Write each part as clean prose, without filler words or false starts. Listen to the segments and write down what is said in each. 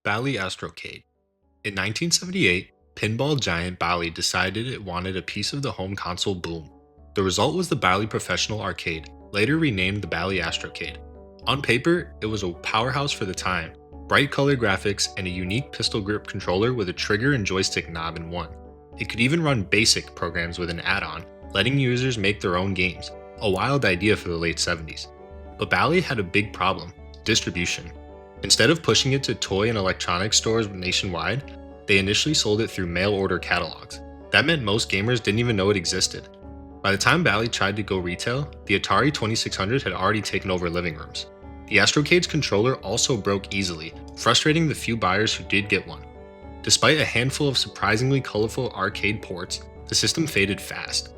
Bally Astrocade. In 1978, pinball giant Bally decided it wanted a piece of the home console boom. The result was the Bally Professional Arcade, later renamed the Bally Astrocade. On paper, it was a powerhouse for the time, bright color graphics and a unique pistol grip controller with a trigger and joystick knob in one. It could even run BASIC programs with an add-on, letting users make their own games, a wild idea for the late 70s. But Bally had a big problem: distribution. Instead of pushing it to toy and electronics stores nationwide, they initially sold it through mail order catalogs. That meant most gamers didn't even know it existed. By the time Bally tried to go retail, the Atari 2600 had already taken over living rooms. The Astrocade's controller also broke easily, frustrating the few buyers who did get one. Despite a handful of surprisingly colorful arcade ports, the system faded fast.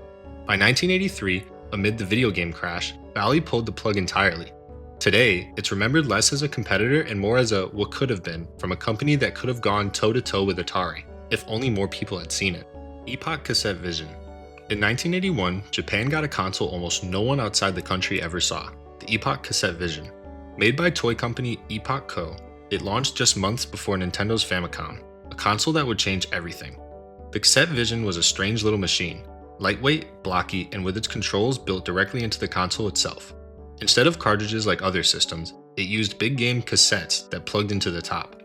By 1983, amid the video game crash, Bally pulled the plug entirely. Today, it's remembered less as a competitor and more as a what could have been from a company that could have gone toe-to-toe with Atari, if only more people had seen it. Epoch Cassette Vision. In 1981, Japan got a console almost no one outside the country ever saw, the Epoch Cassette Vision. Made by toy company Epoch Co., it launched just months before Nintendo's Famicom, a console that would change everything. The Cassette Vision was a strange little machine, lightweight, blocky, and with its controls built directly into the console itself. Instead of cartridges like other systems, it used big game cassettes that plugged into the top.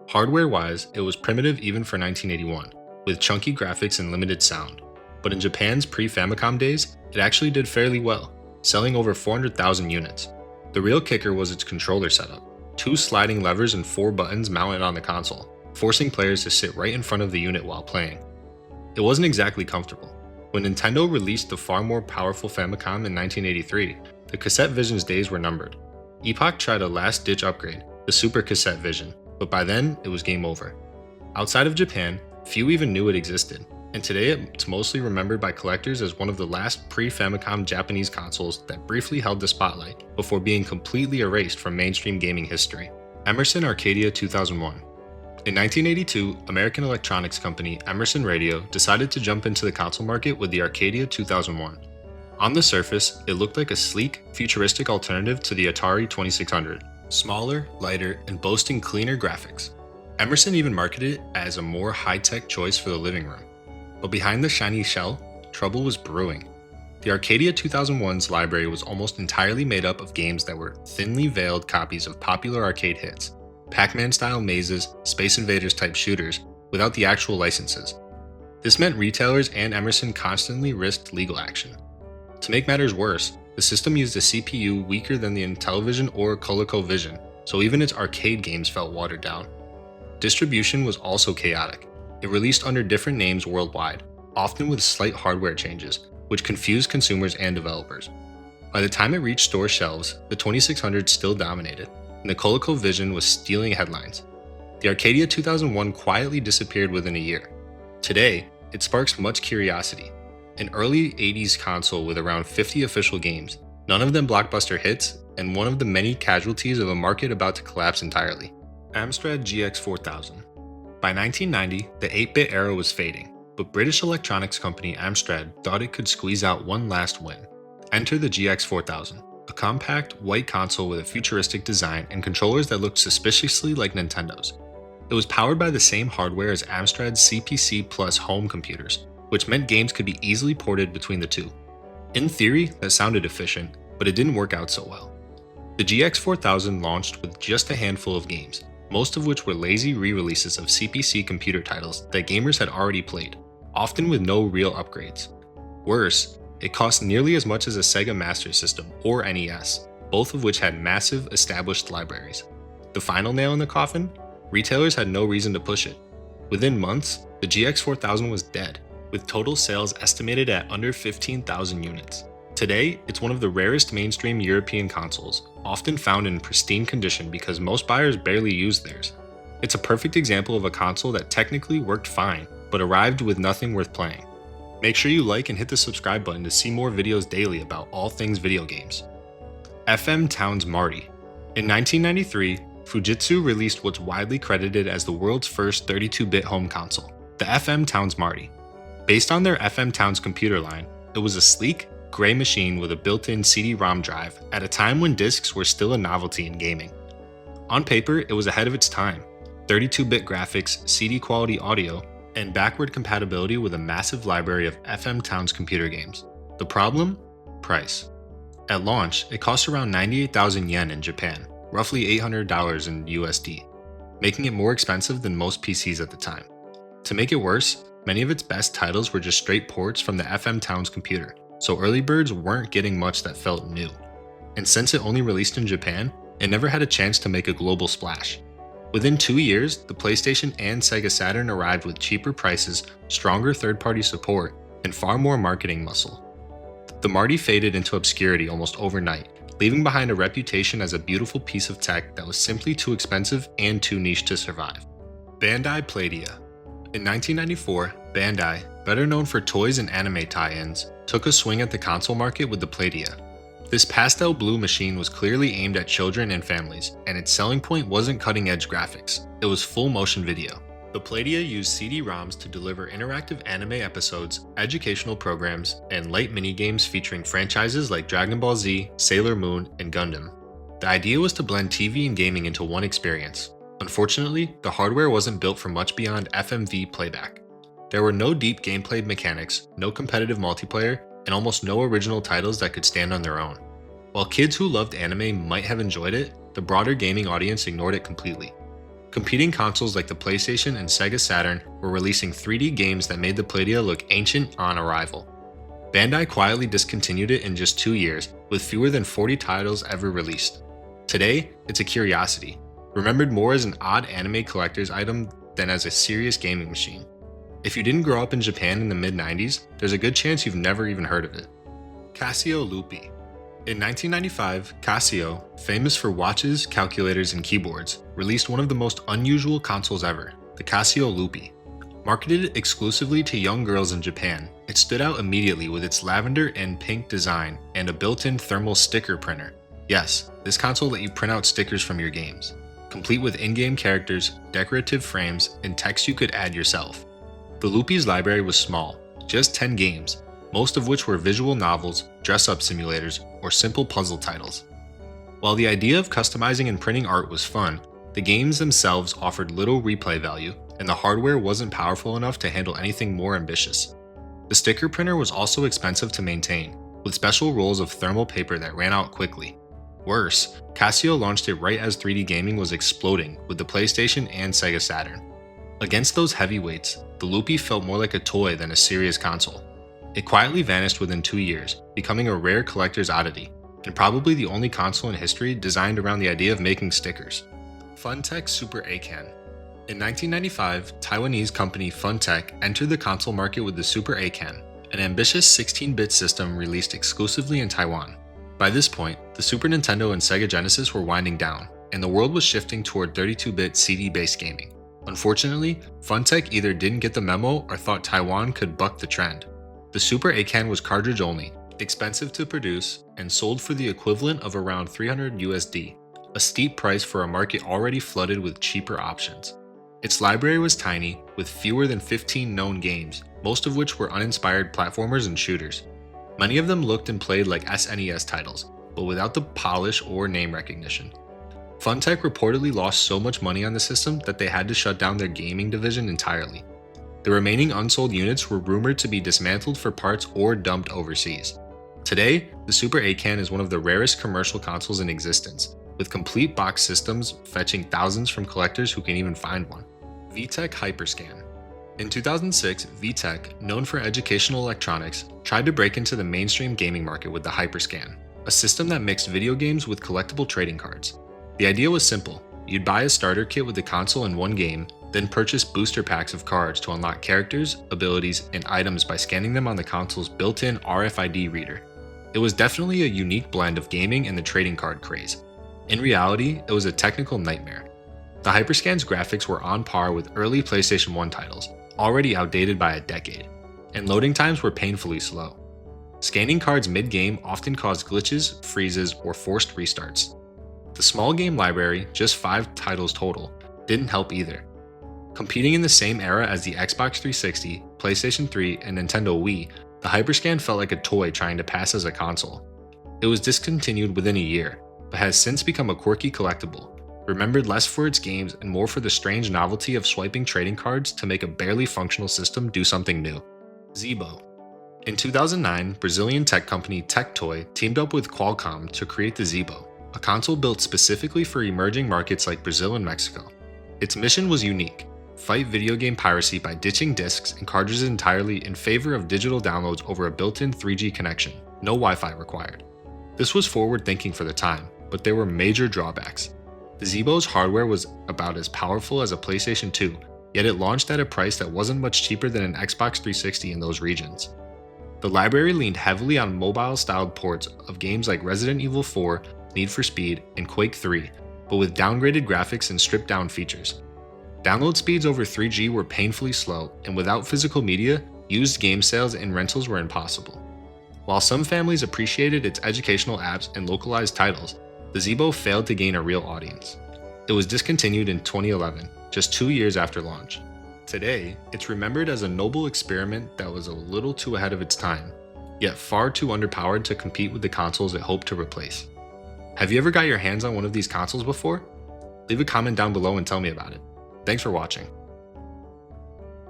Hardware-wise, it was primitive even for 1981, with chunky graphics and limited sound. But in Japan's pre-Famicom days, it actually did fairly well, selling over 400,000 units. The real kicker was its controller setup: 2 sliding levers and 4 buttons mounted on the console, forcing players to sit right in front of the unit while playing. It wasn't exactly comfortable. When Nintendo released the far more powerful Famicom in 1983, the Cassette Vision's days were numbered. Epoch tried a last-ditch upgrade, the Super Cassette Vision, but by then, it was game over. Outside of Japan, few even knew it existed, and today it's mostly remembered by collectors as one of the last pre-Famicom Japanese consoles that briefly held the spotlight before being completely erased from mainstream gaming history. Emerson Arcadia 2001. In 1982, American electronics company Emerson Radio decided to jump into the console market with the Arcadia 2001. On the surface, it looked like a sleek, futuristic alternative to the Atari 2600, smaller, lighter, and boasting cleaner graphics. Emerson even marketed it as a more high-tech choice for the living room. But behind the shiny shell, trouble was brewing. The Arcadia 2001's library was almost entirely made up of games that were thinly veiled copies of popular arcade hits, Pac-Man-style mazes, Space Invaders-type shooters, without the actual licenses. This meant retailers and Emerson constantly risked legal action. To make matters worse, the system used a CPU weaker than the Intellivision or ColecoVision, so even its arcade games felt watered down. Distribution was also chaotic. It released under different names worldwide, often with slight hardware changes, which confused consumers and developers. By the time it reached store shelves, the 2600 still dominated, and the ColecoVision was stealing headlines. The Arcadia 2001 quietly disappeared within a year. Today, it sparks much curiosity. An early 80s console with around 50 official games, none of them blockbuster hits, and one of the many casualties of a market about to collapse entirely. Amstrad GX4000. By 1990, the 8-bit era was fading, but British electronics company Amstrad thought it could squeeze out one last win. Enter the GX4000, a compact, white console with a futuristic design and controllers that looked suspiciously like Nintendo's. It was powered by the same hardware as Amstrad's CPC Plus home computers, which meant games could be easily ported between the two. In theory, that sounded efficient, but it didn't work out so well. The GX4000 launched with just a handful of games, most of which were lazy re-releases of CPC computer titles that gamers had already played, often with no real upgrades. Worse, it cost nearly as much as a Sega Master System or NES, both of which had massive, established libraries. The final nail in the coffin? Retailers had no reason to push it. Within months, the GX4000 was dead, with total sales estimated at under 15,000 units. Today, it's one of the rarest mainstream European consoles, often found in pristine condition because most buyers barely use theirs. It's a perfect example of a console that technically worked fine, but arrived with nothing worth playing. Make sure you like and hit the subscribe button to see more videos daily about all things video games. FM Towns Marty. In 1993, Fujitsu released what's widely credited as the world's first 32-bit home console, the FM Towns Marty. Based on their FM Towns computer line, it was a sleek, gray machine with a built-in CD-ROM drive at a time when discs were still a novelty in gaming. On paper, it was ahead of its time. 32-bit graphics, CD quality audio, and backward compatibility with a massive library of FM Towns computer games. The problem? Price. At launch, it cost around 98,000 yen in Japan, roughly $800 in USD, making it more expensive than most PCs at the time. To make it worse, many of its best titles were just straight ports from the FM Towns computer, so early birds weren't getting much that felt new. And since it only released in Japan, it never had a chance to make a global splash. Within 2 years, the PlayStation and Sega Saturn arrived with cheaper prices, stronger third-party support, and far more marketing muscle. The Marty faded into obscurity almost overnight, leaving behind a reputation as a beautiful piece of tech that was simply too expensive and too niche to survive. Bandai Playdia. In 1994, Bandai, better known for toys and anime tie-ins, took a swing at the console market with the Playdia. This pastel blue machine was clearly aimed at children and families, and its selling point wasn't cutting-edge graphics, it was full-motion video. The Playdia used CD-ROMs to deliver interactive anime episodes, educational programs, and light minigames featuring franchises like Dragon Ball Z, Sailor Moon, and Gundam. The idea was to blend TV and gaming into one experience. Unfortunately, the hardware wasn't built for much beyond FMV playback. There were no deep gameplay mechanics, no competitive multiplayer, and almost no original titles that could stand on their own. While kids who loved anime might have enjoyed it, the broader gaming audience ignored it completely. Competing consoles like the PlayStation and Sega Saturn were releasing 3D games that made the Playdia look ancient on arrival. Bandai quietly discontinued it in just 2 years, with fewer than 40 titles ever released. Today, it's a curiosity, remembered more as an odd anime collector's item than as a serious gaming machine. If you didn't grow up in Japan in the mid-90s, there's a good chance you've never even heard of it. Casio Loopy. In 1995, Casio, famous for watches, calculators, and keyboards, released one of the most unusual consoles ever, the Casio Loopy. Marketed exclusively to young girls in Japan, it stood out immediately with its lavender and pink design and a built-in thermal sticker printer. Yes, this console let you print out stickers from your games, complete with in-game characters, decorative frames, and text you could add yourself. The Loopy's library was small, just 10 games, most of which were visual novels, dress-up simulators, or simple puzzle titles. While the idea of customizing and printing art was fun, the games themselves offered little replay value, and the hardware wasn't powerful enough to handle anything more ambitious. The sticker printer was also expensive to maintain, with special rolls of thermal paper that ran out quickly. Worse, Casio launched it right as 3D gaming was exploding with the PlayStation and Sega Saturn. Against those heavyweights, the Loopy felt more like a toy than a serious console. It quietly vanished within 2 years, becoming a rare collector's oddity, and probably the only console in history designed around the idea of making stickers. Funtech Super Akan. In 1995, Taiwanese company Funtech entered the console market with the Super Akan, an ambitious 16-bit system released exclusively in Taiwan. By this point, the Super Nintendo and Sega Genesis were winding down, and the world was shifting toward 32-bit CD-based gaming. Unfortunately, Funtech either didn't get the memo or thought Taiwan could buck the trend. The Super Akan was cartridge only, expensive to produce, and sold for the equivalent of around 300 USD, a steep price for a market already flooded with cheaper options. Its library was tiny, with fewer than 15 known games, most of which were uninspired platformers and shooters. Many of them looked and played like SNES titles, but without the polish or name recognition. Funtech reportedly lost so much money on the system that they had to shut down their gaming division entirely. The remaining unsold units were rumored to be dismantled for parts or dumped overseas. Today, the Super Akan is one of the rarest commercial consoles in existence, with complete box systems fetching thousands from collectors who can even find one. VTech Hyperscan. In 2006, VTech, known for educational electronics, tried to break into the mainstream gaming market with the Hyperscan, a system that mixed video games with collectible trading cards. The idea was simple. You'd buy a starter kit with the console in one game, then purchase booster packs of cards to unlock characters, abilities, and items by scanning them on the console's built-in RFID reader. It was definitely a unique blend of gaming and the trading card craze. In reality, it was a technical nightmare. The Hyperscan's graphics were on par with early PlayStation 1 titles, already outdated by a decade, and loading times were painfully slow. Scanning cards mid-game often caused glitches, freezes, or forced restarts. The small game library, just 5 titles total, didn't help either. Competing in the same era as the Xbox 360, PlayStation 3, and Nintendo Wii, the Hyperscan felt like a toy trying to pass as a console. It was discontinued within a year, but has since become a quirky collectible. remembered less for its games and more for the strange novelty of swiping trading cards to make a barely functional system do something new. Zibo. In 2009, Brazilian tech company Tectoy teamed up with Qualcomm to create the Zibo, a console built specifically for emerging markets like Brazil and Mexico. Its mission was unique: fight video game piracy by ditching discs and cartridges entirely in favor of digital downloads over a built-in 3G connection, no Wi-Fi required. This was forward-thinking for the time, but there were major drawbacks. The Zibo's hardware was about as powerful as a PlayStation 2, yet it launched at a price that wasn't much cheaper than an Xbox 360 in those regions. The library leaned heavily on mobile-styled ports of games like Resident Evil 4, Need for Speed, and Quake 3, but with downgraded graphics and stripped-down features. Download speeds over 3G were painfully slow, and without physical media, used game sales and rentals were impossible. While some families appreciated its educational apps and localized titles, the Zibo failed to gain a real audience. It was discontinued in 2011, just 2 years after launch. Today, it's remembered as a noble experiment that was a little too ahead of its time, yet far too underpowered to compete with the consoles it hoped to replace. Have you ever got your hands on one of these consoles before? Leave a comment down below and tell me about it. Thanks for watching.